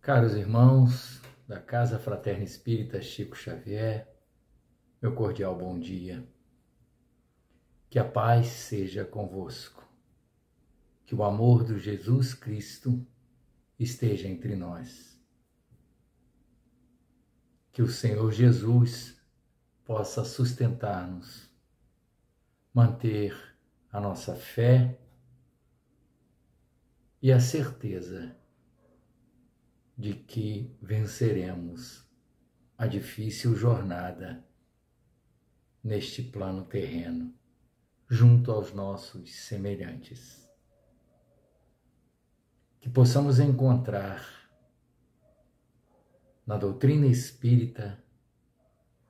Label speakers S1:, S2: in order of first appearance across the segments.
S1: Caros irmãos da Casa Fraterna Espírita Chico Xavier, meu cordial bom dia. Que a paz seja convosco. Que o amor do Jesus Cristo esteja entre nós. Que o Senhor Jesus possa sustentar-nos, manter a nossa fé e a certeza de que venceremos a difícil jornada neste plano terreno, junto aos nossos semelhantes. Que possamos encontrar na doutrina espírita,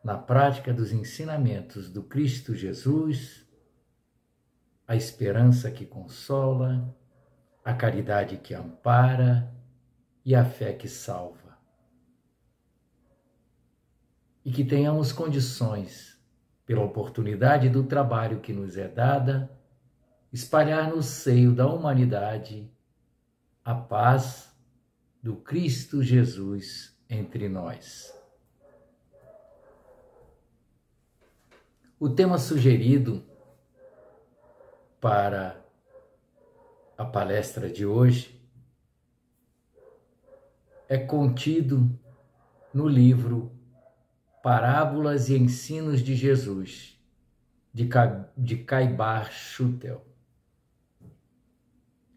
S1: na prática dos ensinamentos do Cristo Jesus, a esperança que consola, a caridade que ampara e a fé que salva. E que tenhamos condições, pela oportunidade do trabalho que nos é dada, espalhar no seio da humanidade a paz do Cristo Jesus entre nós. O tema sugerido para a palestra de hoje é contido no livro Parábolas e Ensinos de Jesus, de Caibar Schutel.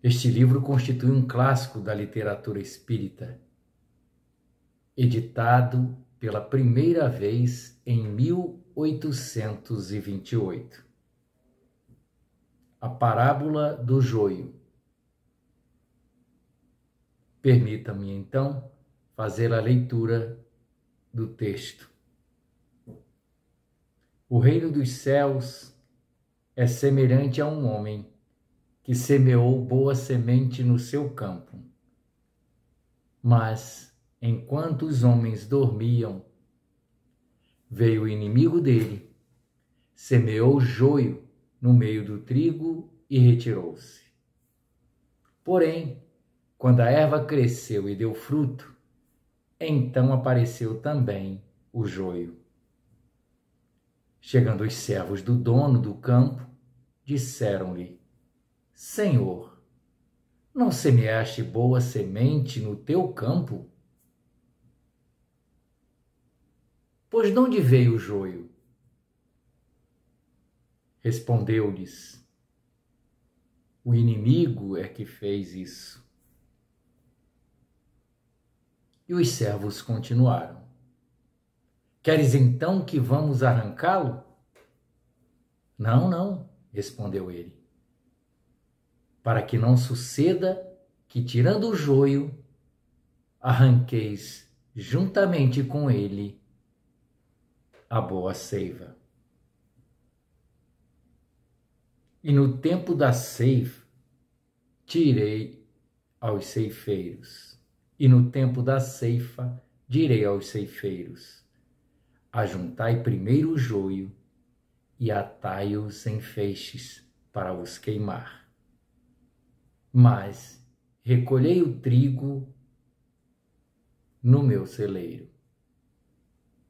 S1: Este livro constitui um clássico da literatura espírita, editado pela primeira vez em 1828. A Parábola do Joio. Permita-me, então, fazer a leitura do texto. O reino dos céus é semelhante a um homem que semeou boa semente no seu campo. Mas, enquanto os homens dormiam, veio o inimigo dele, semeou joio no meio do trigo e retirou-se. Porém, quando a erva cresceu e deu fruto, então apareceu também o joio. Chegando os servos do dono do campo, disseram-lhe: Senhor, não semeaste boa semente no teu campo? Pois de onde veio o joio? Respondeu-lhes: O inimigo é que fez isso. E os servos continuaram: Queres então que vamos arrancá-lo? Não, não, respondeu ele. Para que não suceda que, tirando o joio, arranqueis juntamente com ele a boa seiva. E no tempo da ceifa, direi aos ceifeiros, ajuntai primeiro o joio e atai-os em feixes para os queimar. Mas recolhei o trigo no meu celeiro.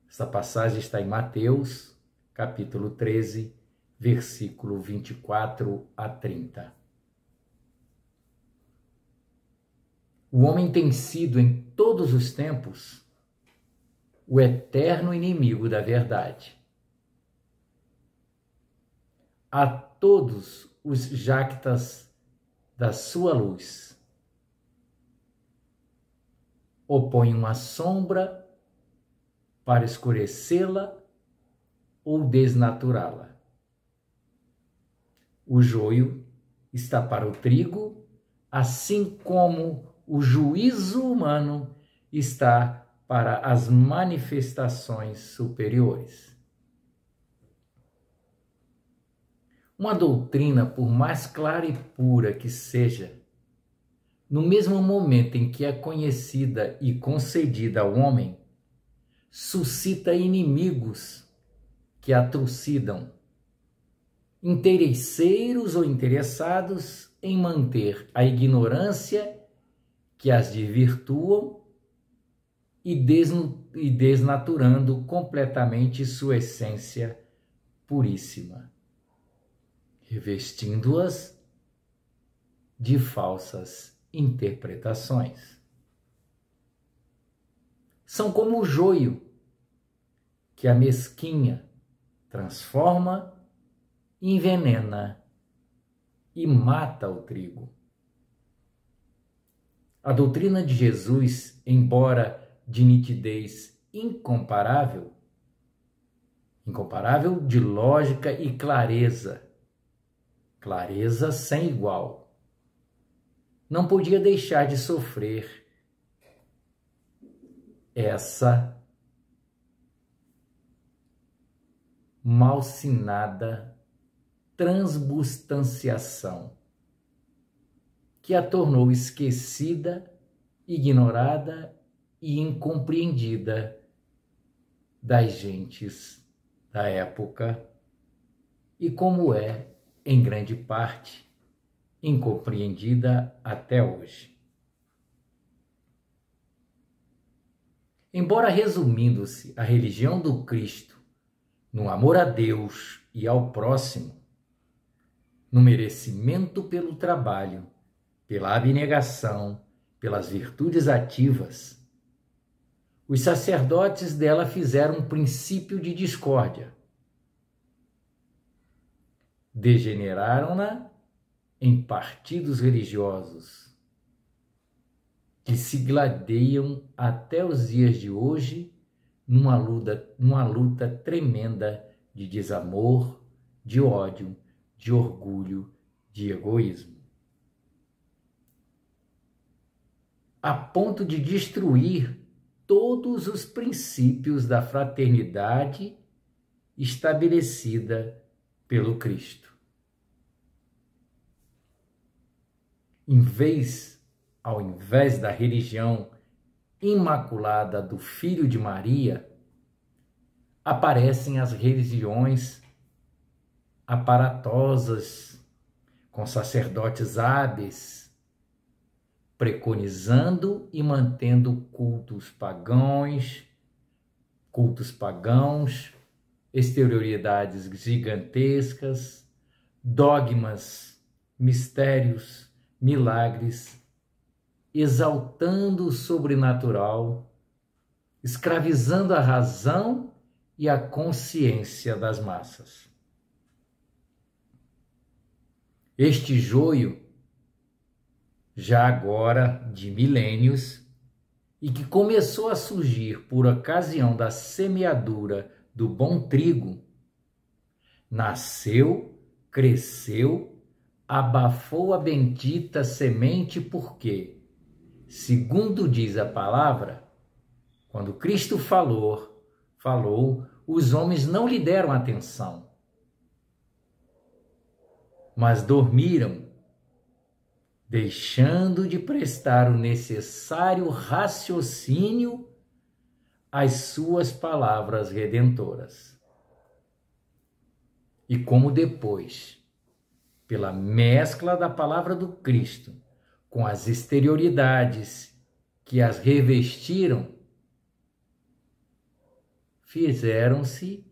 S1: Esta passagem está em Mateus, capítulo 13, versículo 24 a 30. O homem tem sido, em todos os tempos, o eterno inimigo da verdade. A todos os jactas da sua luz opõe uma sombra para escurecê-la ou desnaturá-la. O joio está para o trigo, assim como o juízo humano está para as manifestações superiores. Uma doutrina, por mais clara e pura que seja, no mesmo momento em que é conhecida e concedida ao homem, suscita inimigos que a trucidam, interesseiros ou interessados em manter a ignorância que as desvirtuam e desnaturando completamente sua essência puríssima, revestindo-as de falsas interpretações. São como o joio que a mesquinha transforma, envenena e mata o trigo. A doutrina de Jesus, embora de nitidez incomparável de lógica e clareza sem igual, não podia deixar de sofrer essa malsinada transubstanciação que a tornou esquecida, ignorada e incompreendida das gentes da época e, como é, em grande parte, incompreendida até hoje. Embora resumindo-se a religião do Cristo no amor a Deus e ao próximo, no merecimento pelo trabalho, pela abnegação, pelas virtudes ativas, os sacerdotes dela fizeram um princípio de discórdia. Degeneraram-na em partidos religiosos que se gladeiam até os dias de hoje numa luta tremenda de desamor, de ódio, de orgulho, de egoísmo, a ponto de destruir todos os princípios da fraternidade estabelecida pelo Cristo. Ao invés da religião imaculada do Filho de Maria, aparecem as religiões aparatosas, com sacerdotes hábeis, preconizando e mantendo cultos pagãos, exterioridades gigantescas, dogmas, mistérios, milagres, exaltando o sobrenatural, escravizando a razão e a consciência das massas. Este joio, já agora de milênios, e que começou a surgir por ocasião da semeadura do bom trigo, nasceu, cresceu, abafou a bendita semente porque, segundo diz a palavra, quando Cristo falou, os homens não lhe deram atenção, mas dormiram, deixando de prestar o necessário raciocínio às suas palavras redentoras. E como depois, pela mescla da palavra do Cristo com as exterioridades que as revestiram, fizeram-se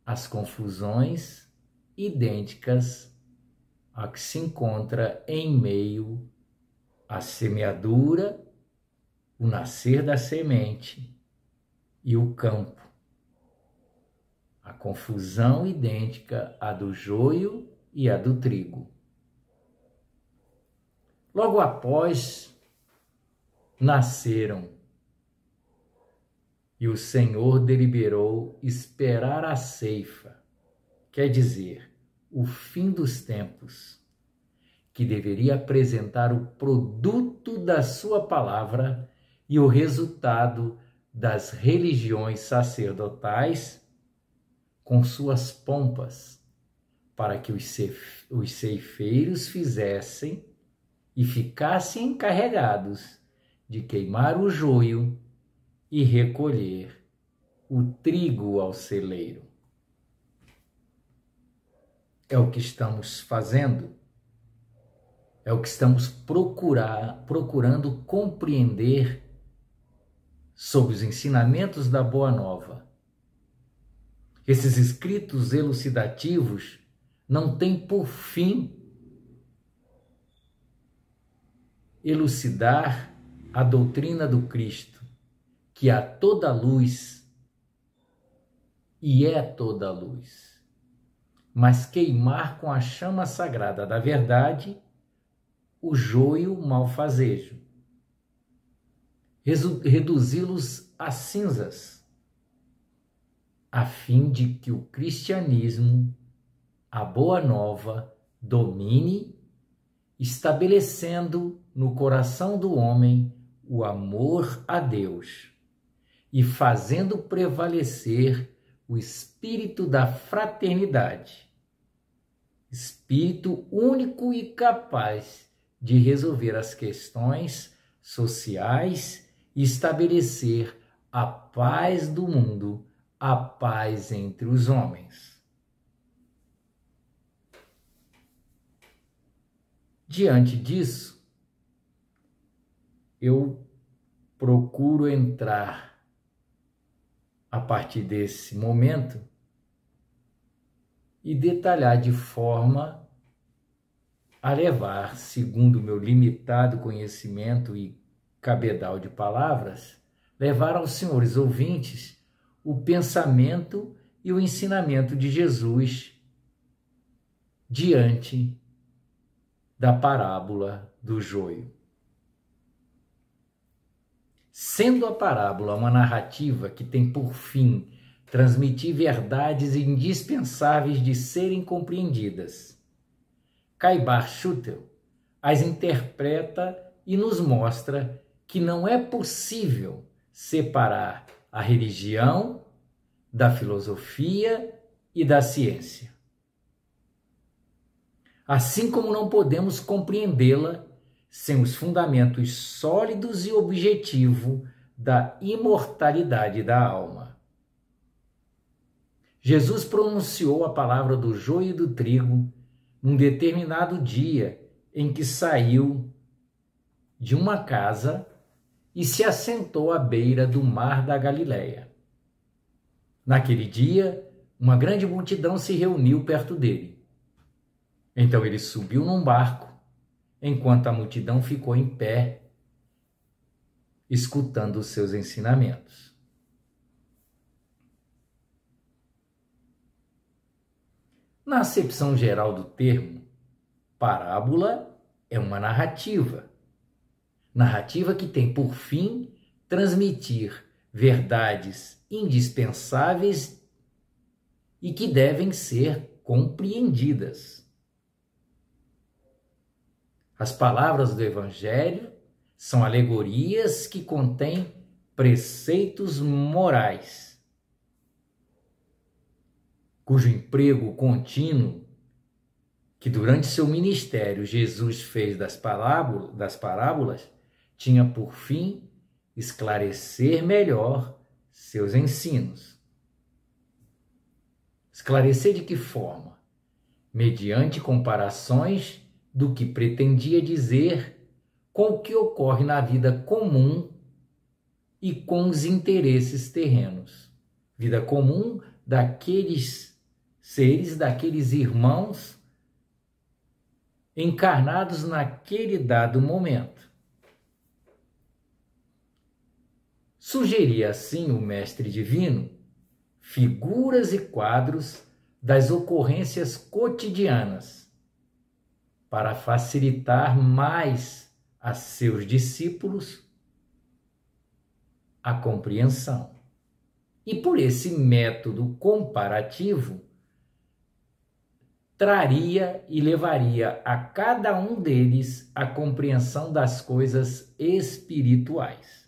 S1: as confusões idênticas a que se encontra em meio à semeadura, o nascer da semente e o campo. A confusão idêntica à do joio e à do trigo. Logo após, nasceram, e o Senhor deliberou esperar a ceifa, quer dizer, o fim dos tempos, que deveria apresentar o produto da sua palavra e o resultado das religiões sacerdotais com suas pompas, para que os ceifeiros fizessem e ficassem encarregados de queimar o joio e recolher o trigo ao celeiro. É o que estamos fazendo, é o que estamos procurando compreender sob os ensinamentos da Boa Nova. Esses escritos elucidativos não têm por fim elucidar a doutrina do Cristo, que há toda luz e é toda luz, mas queimar com a chama sagrada da verdade o joio malfazejo, reduzi-los a cinzas, a fim de que o cristianismo, a Boa Nova, domine, estabelecendo no coração do homem o amor a Deus e fazendo prevalecer o espírito da fraternidade, espírito único e capaz de resolver as questões sociais e estabelecer a paz do mundo, a paz entre os homens. Diante disso, eu procuro entrar, a partir desse momento, e detalhar de forma a levar, segundo o meu limitado conhecimento e cabedal de palavras, levar aos senhores ouvintes o pensamento e o ensinamento de Jesus diante da parábola do joio. Sendo a parábola uma narrativa que tem por fim transmitir verdades indispensáveis de serem compreendidas, Caibar Schutel as interpreta e nos mostra que não é possível separar a religião da filosofia e da ciência. Assim como não podemos compreendê-la sem os fundamentos sólidos e objetivos da imortalidade da alma. Jesus pronunciou a palavra do joio e do trigo num determinado dia em que saiu de uma casa e se assentou à beira do mar da Galileia. Naquele dia, uma grande multidão se reuniu perto dele. Então ele subiu num barco, enquanto a multidão ficou em pé, escutando os seus ensinamentos. Na acepção geral do termo, parábola é uma narrativa. Narrativa que tem por fim transmitir verdades indispensáveis e que devem ser compreendidas. As palavras do Evangelho são alegorias que contêm preceitos morais, cujo emprego contínuo que durante seu ministério Jesus fez das parábolas tinha por fim esclarecer melhor seus ensinos. Esclarecer de que forma? Mediante comparações do que pretendia dizer com o que ocorre na vida comum e com os interesses terrenos. Vida comum daqueles seres, daqueles irmãos encarnados naquele dado momento. Sugeria assim o Mestre Divino figuras e quadros das ocorrências cotidianas para facilitar mais a seus discípulos a compreensão. E por esse método comparativo, traria e levaria a cada um deles a compreensão das coisas espirituais.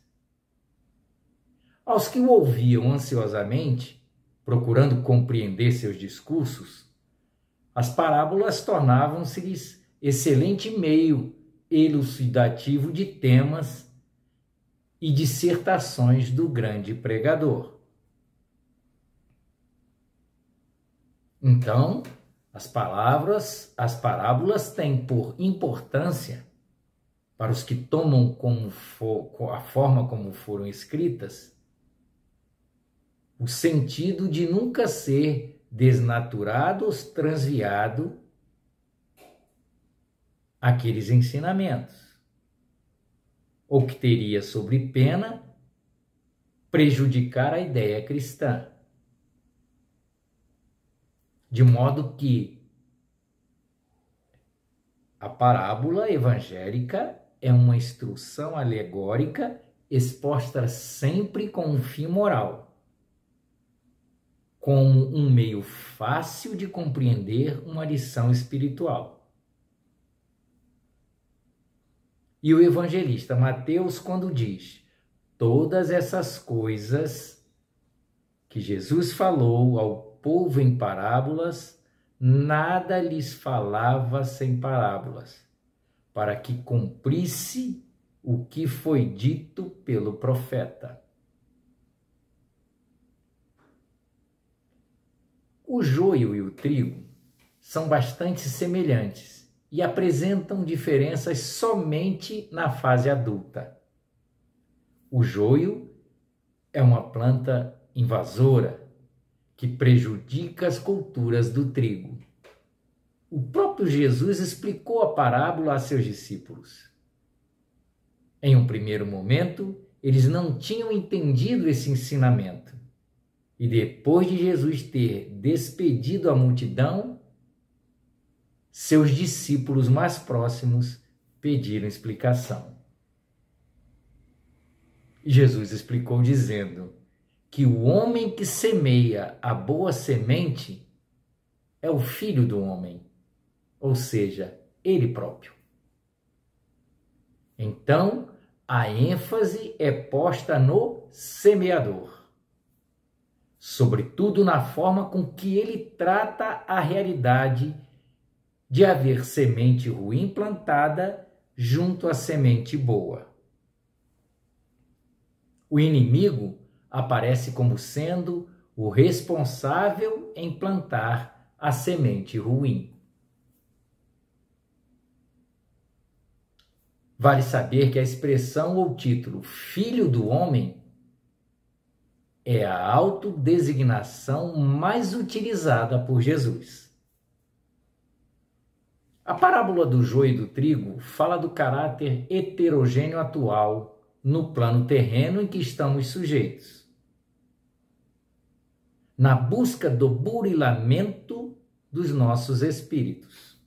S1: Aos que o ouviam ansiosamente, procurando compreender seus discursos, as parábolas tornavam-se-lhes excelente meio elucidativo de temas e dissertações do grande pregador. Então, as parábolas têm por importância para os que tomam a forma como foram escritas, o sentido de nunca ser desnaturado ou transviado aqueles ensinamentos, ou que teria sobre pena prejudicar a ideia cristã. De modo que a parábola evangélica é uma instrução alegórica exposta sempre com um fim moral, como um meio fácil de compreender uma lição espiritual. E o evangelista Mateus, quando diz todas essas coisas que Jesus falou ao povo em parábolas, nada lhes falava sem parábolas, para que cumprisse o que foi dito pelo profeta. O joio e o trigo são bastante semelhantes e apresentam diferenças somente na fase adulta. O joio é uma planta invasora que prejudica as culturas do trigo. O próprio Jesus explicou a parábola a seus discípulos. Em um primeiro momento, eles não tinham entendido esse ensinamento. E depois de Jesus ter despedido a multidão, seus discípulos mais próximos pediram explicação. Jesus explicou dizendo que o homem que semeia a boa semente é o Filho do homem, ou seja, ele próprio. Então, a ênfase é posta no semeador, sobretudo na forma com que ele trata a realidade de haver semente ruim plantada junto à semente boa. O inimigo aparece como sendo o responsável em plantar a semente ruim. Vale saber que a expressão ou título Filho do Homem é a autodesignação mais utilizada por Jesus. A parábola do joio e do trigo fala do caráter heterogêneo atual no plano terreno em que estamos sujeitos, na busca do burilamento dos nossos espíritos,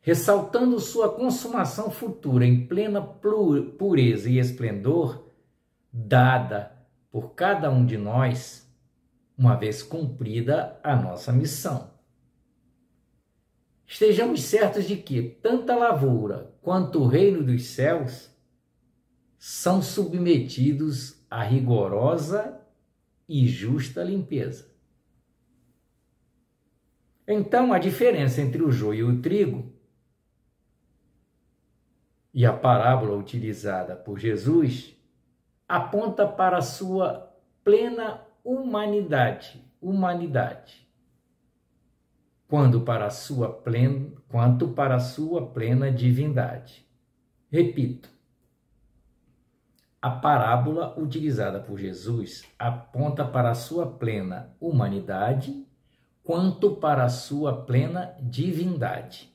S1: ressaltando sua consumação futura em plena pureza e esplendor, dada por cada um de nós, uma vez cumprida a nossa missão. Estejamos certos de que tanto a lavoura quanto o reino dos céus são submetidos a rigorosa e justa limpeza. Então, a diferença entre o joio e o trigo e a parábola utilizada por Jesus aponta para a sua plena humanidade, quanto para a sua plena divindade. Repito, a parábola utilizada por Jesus aponta para a sua plena humanidade, quanto para a sua plena divindade.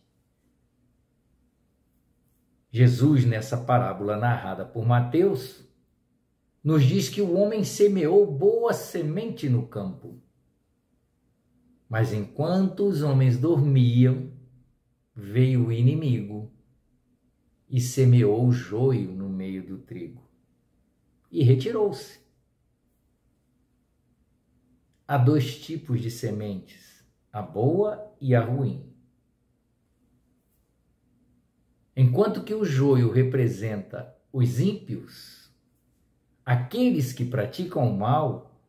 S1: Jesus, nessa parábola narrada por Mateus, nos diz que o homem semeou boa semente no campo. Mas enquanto os homens dormiam, veio o inimigo e semeou o joio no meio do trigo e retirou-se. Há dois tipos de sementes, a boa e a ruim. Enquanto que o joio representa os ímpios, aqueles que praticam o mal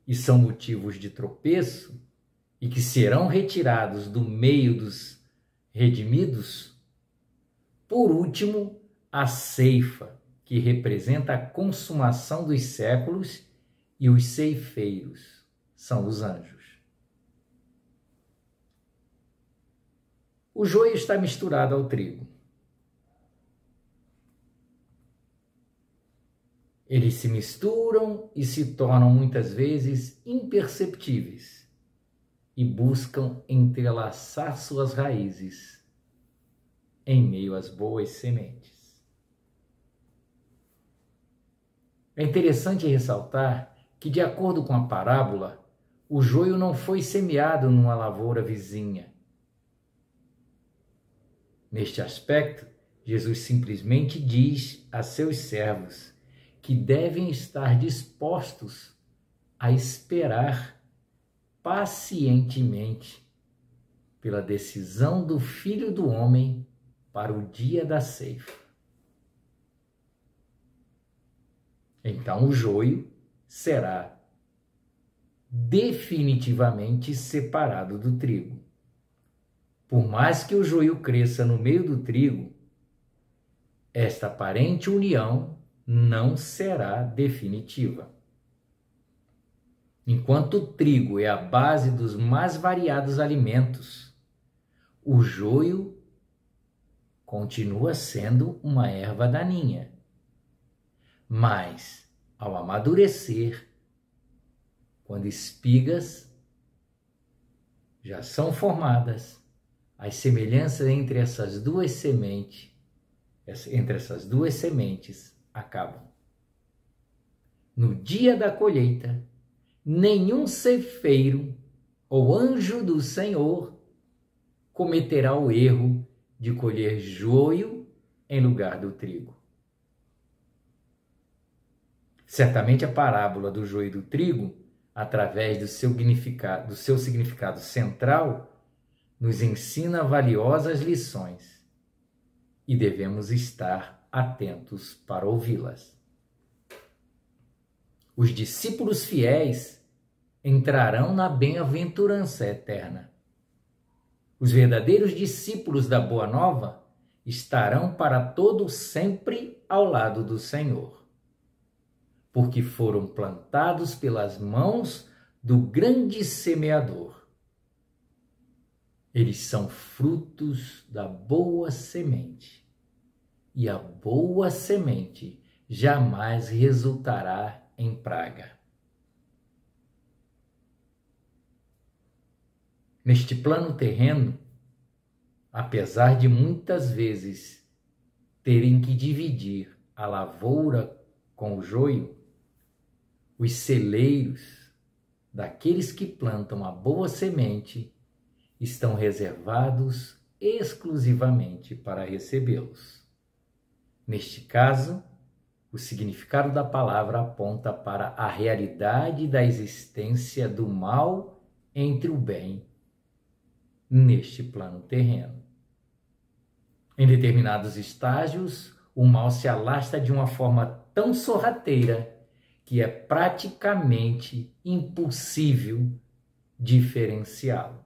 S1: e são motivos de tropeço, e que serão retirados do meio dos redimidos. Por último, a ceifa, que representa a consumação dos séculos, e os ceifeiros são os anjos. O joio está misturado ao trigo. Eles se misturam e se tornam muitas vezes imperceptíveis e buscam entrelaçar suas raízes em meio às boas sementes. É interessante ressaltar que, de acordo com a parábola, o joio não foi semeado numa lavoura vizinha. Neste aspecto, Jesus simplesmente diz a seus servos que devem estar dispostos a esperar pacientemente pela decisão do Filho do Homem para o dia da ceifa. Então o joio será definitivamente separado do trigo. Por mais que o joio cresça no meio do trigo, esta aparente união não será definitiva. Enquanto o trigo é a base dos mais variados alimentos, o joio continua sendo uma erva daninha. Mas, ao amadurecer, quando espigas já são formadas, as semelhanças entre essas duas sementes acabam. No dia da colheita, nenhum ceifeiro ou anjo do Senhor cometerá o erro de colher joio em lugar do trigo. Certamente a parábola do joio e do trigo, através do seu significado central, nos ensina valiosas lições e devemos estar atentos para ouvi-las. Os discípulos fiéis entrarão na bem-aventurança eterna. Os verdadeiros discípulos da Boa Nova estarão para todo sempre ao lado do Senhor, porque foram plantados pelas mãos do grande semeador. Eles são frutos da boa semente, e a boa semente jamais resultará em praga. Neste plano terreno, apesar de muitas vezes terem que dividir a lavoura com o joio, os celeiros daqueles que plantam a boa semente estão reservados exclusivamente para recebê-los. Neste caso, o significado da palavra aponta para a realidade da existência do mal entre o bem neste plano terreno. Em determinados estágios, o mal se alastra de uma forma tão sorrateira que é praticamente impossível diferenciá-lo.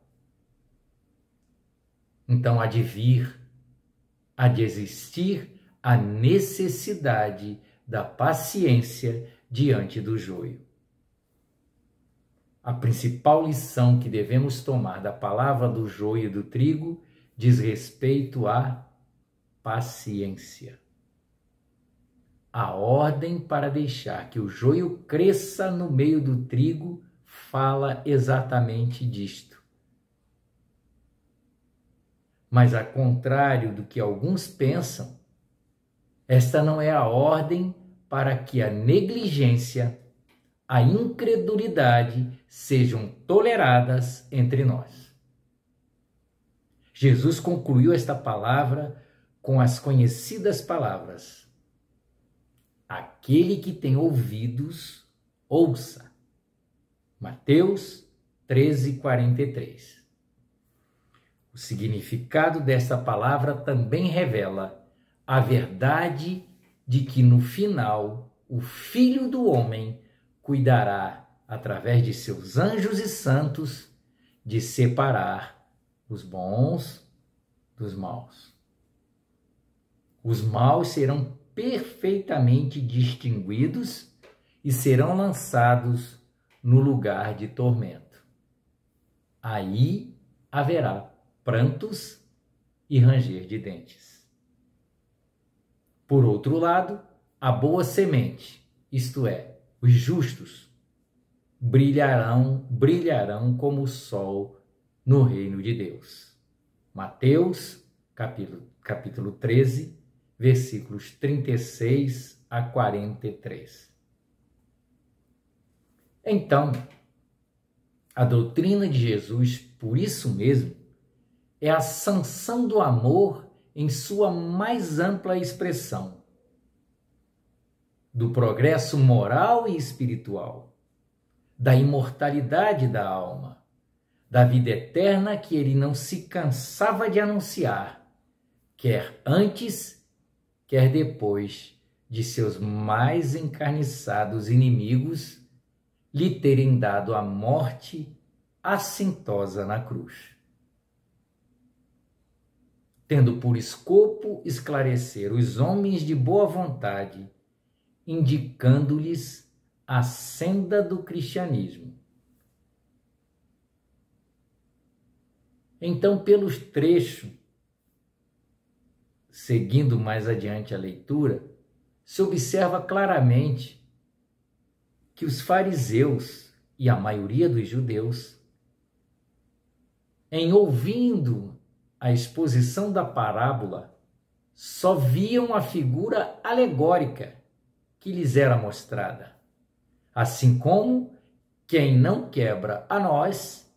S1: Então há de existir a necessidade da paciência diante do joio. A principal lição que devemos tomar da palavra do joio e do trigo diz respeito à paciência. A ordem para deixar que o joio cresça no meio do trigo fala exatamente disto. Mas, ao contrário do que alguns pensam, esta não é a ordem para que a negligência, a incredulidade sejam toleradas entre nós. Jesus concluiu esta palavra com as conhecidas palavras: aquele que tem ouvidos, ouça. Mateus 13:43. O significado desta palavra também revela a verdade de que no final o Filho do Homem cuidará, através de seus anjos e santos, de separar os bons dos maus. Os maus serão perfeitamente distinguidos e serão lançados no lugar de tormento. Aí haverá prantos e ranger de dentes. Por outro lado, a boa semente, isto é, os justos, brilharão como o sol no reino de Deus. Mateus, capítulo 13, versículos 36 a 43. Então, a doutrina de Jesus, por isso mesmo, é a sanção do amor em sua mais ampla expressão, do progresso moral e espiritual, da imortalidade da alma, da vida eterna que ele não se cansava de anunciar, quer antes, quer depois de seus mais encarniçados inimigos lhe terem dado a morte assintosa na cruz, tendo por escopo esclarecer os homens de boa vontade, indicando-lhes a senda do cristianismo. Então, pelos trechos, seguindo mais adiante a leitura, se observa claramente que os fariseus e a maioria dos judeus, em ouvindo a exposição da parábola, só viam a figura alegórica que lhes era mostrada, assim como quem não quebra a noz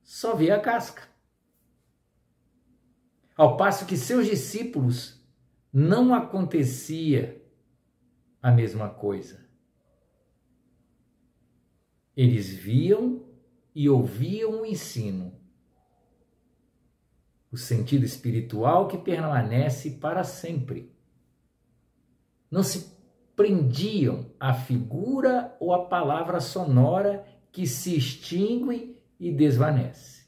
S1: só vê a casca. Ao passo que seus discípulos não acontecia a mesma coisa. Eles viam e ouviam o ensino, o sentido espiritual que permanece para sempre. Não se prendiam à figura ou à palavra sonora que se extingue e desvanece.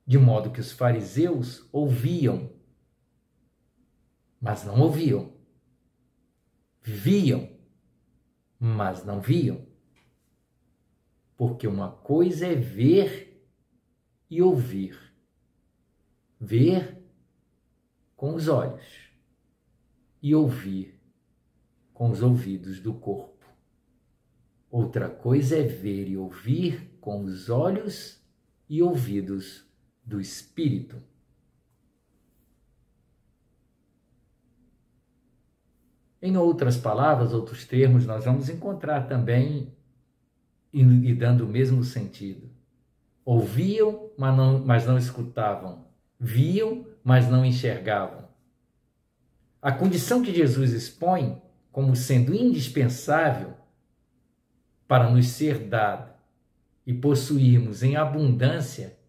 S1: De modo que os fariseus ouviam, mas não ouviam. Viam, mas não viam. Porque uma coisa é ver e ouvir. Ver com os olhos e ouvir com os ouvidos do corpo. Outra coisa é ver e ouvir com os olhos e ouvidos do espírito. Em outras palavras, outros termos, nós vamos encontrar também e dando o mesmo sentido. Ouviam, mas não escutavam. Viam, mas não enxergavam. A condição que Jesus expõe como sendo indispensável para nos ser dado e possuirmos em abundância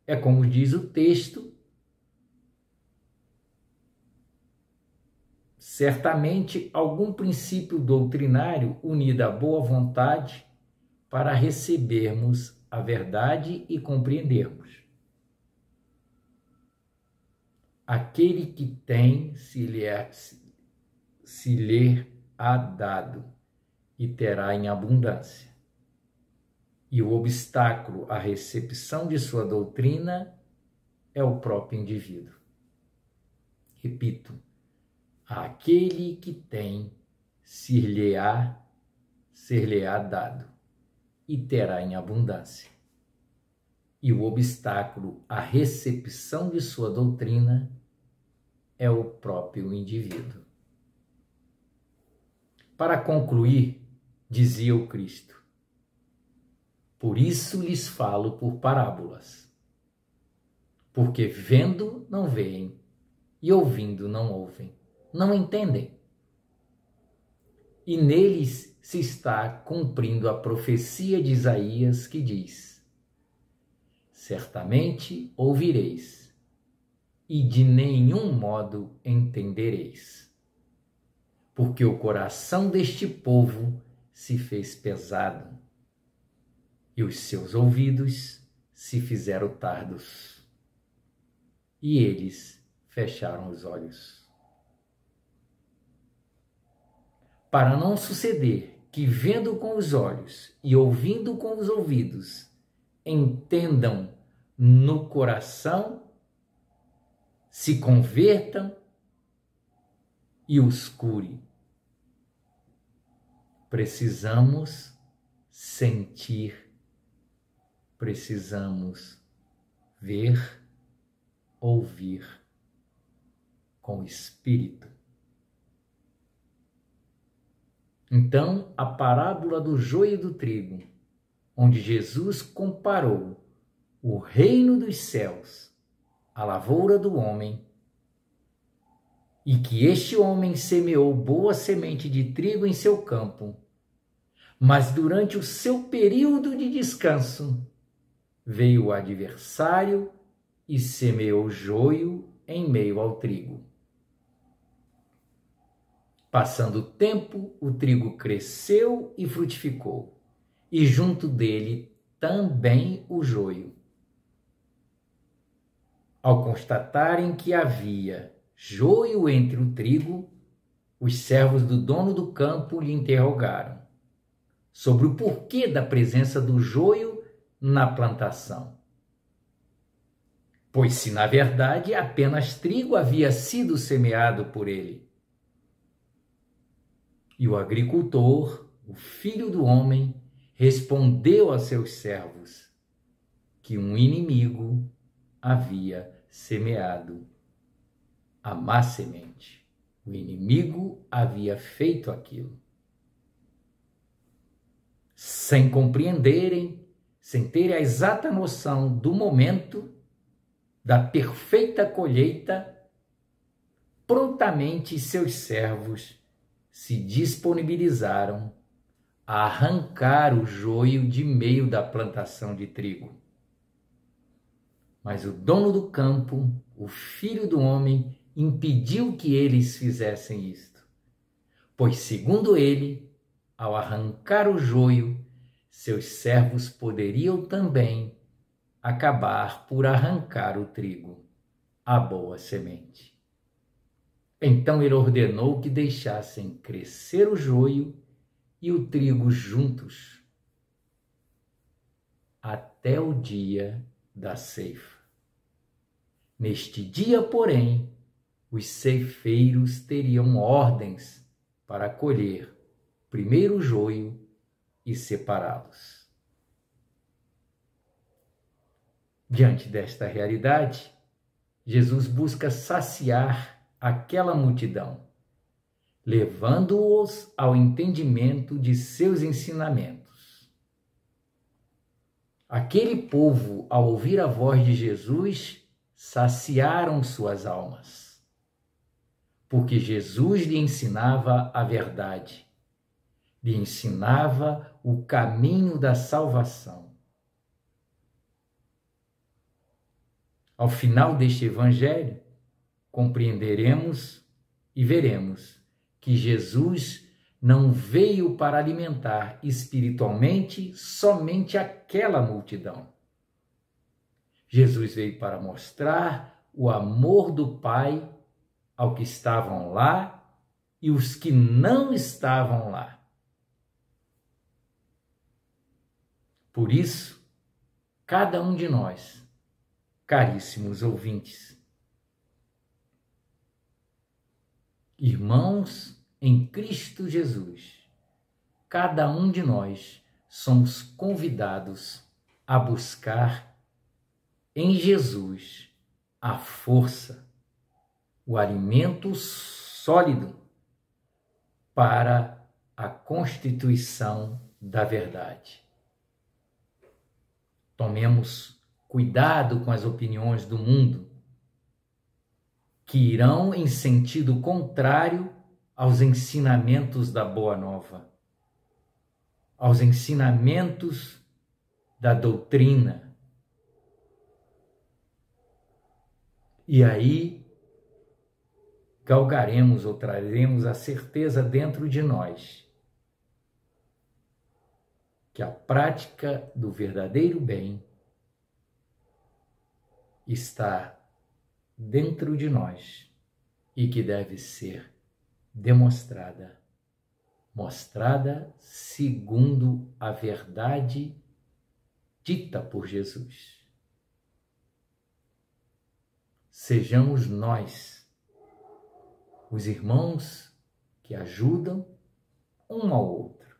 S1: é, como diz o texto, certamente algum princípio doutrinário unido à boa vontade para recebermos a verdade e compreendermos. Aquele que tem, se lhe há dado, e terá em abundância. E o obstáculo à recepção de sua doutrina é o próprio indivíduo. Repito, aquele que tem, se lhe há dado, e terá em abundância. E o obstáculo à recepção de sua doutrina é o próprio indivíduo. Para concluir, dizia o Cristo: por isso lhes falo por parábolas, porque vendo não veem e ouvindo não ouvem, não entendem. E neles se está cumprindo a profecia de Isaías que diz: certamente ouvireis, e de nenhum modo entendereis, porque o coração deste povo se fez pesado, e os seus ouvidos se fizeram tardos, e eles fecharam os olhos. Para não suceder que, vendo com os olhos e ouvindo com os ouvidos, entendam no coração, se convertam e os cure. precisamos sentir, precisamos ver, ouvir com o Espírito. Então, a parábola do joio e do trigo, onde Jesus comparou o reino dos céus à lavoura do homem, e que este homem semeou boa semente de trigo em seu campo, mas durante o seu período de descanso, veio o adversário e semeou joio em meio ao trigo. Passando o tempo, o trigo cresceu e frutificou, e junto dele também o joio. Ao constatarem que havia joio entre o trigo, os servos do dono do campo lhe interrogaram sobre o porquê da presença do joio na plantação. Pois se, na verdade, apenas trigo havia sido semeado por ele. E o agricultor, o filho do homem, respondeu a seus servos que um inimigo havia semeado a má semente. O inimigo havia feito aquilo. Sem compreenderem, sem terem a exata noção do momento da perfeita colheita, prontamente seus servos se disponibilizaram a arrancar o joio de meio da plantação de trigo. Mas o dono do campo, o filho do homem, impediu que eles fizessem isto, pois, segundo ele, ao arrancar o joio, seus servos poderiam também acabar por arrancar o trigo, a boa semente. Então ele ordenou que deixassem crescer o joio e o trigo juntos até o dia da ceifa. Neste dia, porém, os ceifeiros teriam ordens para colher primeiro o joio e separá-los. Diante desta realidade, Jesus busca saciar aquela multidão, levando-os ao entendimento de seus ensinamentos. Aquele povo, ao ouvir a voz de Jesus, saciaram suas almas, porque Jesus lhe ensinava a verdade, lhe ensinava o caminho da salvação. Ao final deste evangelho, compreenderemos e veremos que Jesus não veio para alimentar espiritualmente somente aquela multidão. Jesus veio para mostrar o amor do Pai ao que estavam lá e os que não estavam lá. Por isso, cada um de nós, caríssimos ouvintes, irmãos em Cristo Jesus, cada um de nós somos convidados a buscar em Jesus a força, o alimento sólido para a constituição da verdade. Tomemos cuidado com as opiniões do mundo, que irão em sentido contrário aos ensinamentos da Boa Nova, aos ensinamentos da doutrina. E aí galgaremos ou traremos a certeza dentro de nós que a prática do verdadeiro bem está dentro de nós e que deve ser demonstrada, mostrada segundo a verdade dita por Jesus. Sejamos nós, os irmãos que ajudam um ao outro,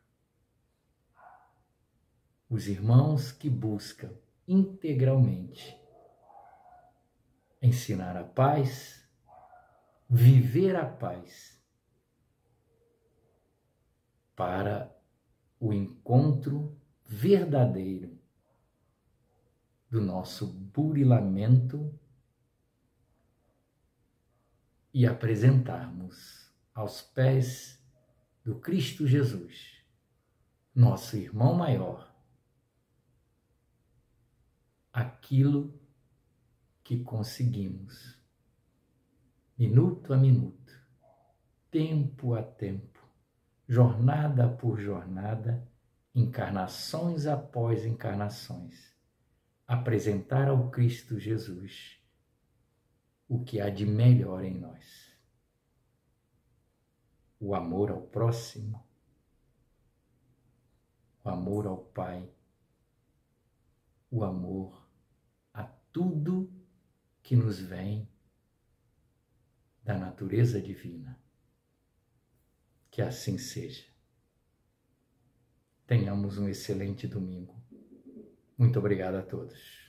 S1: os irmãos que buscam integralmente ensinar a paz, viver a paz, para o encontro verdadeiro do nosso burilamento e apresentarmos aos pés do Cristo Jesus, nosso irmão maior, aquilo que conseguimos, minuto a minuto, tempo a tempo, jornada por jornada, encarnações após encarnações, apresentar ao Cristo Jesus o que há de melhor em nós. O amor ao próximo, o amor ao Pai, o amor a tudo que nos vem da natureza divina. Que assim seja. Tenhamos um excelente domingo. Muito obrigado a todos.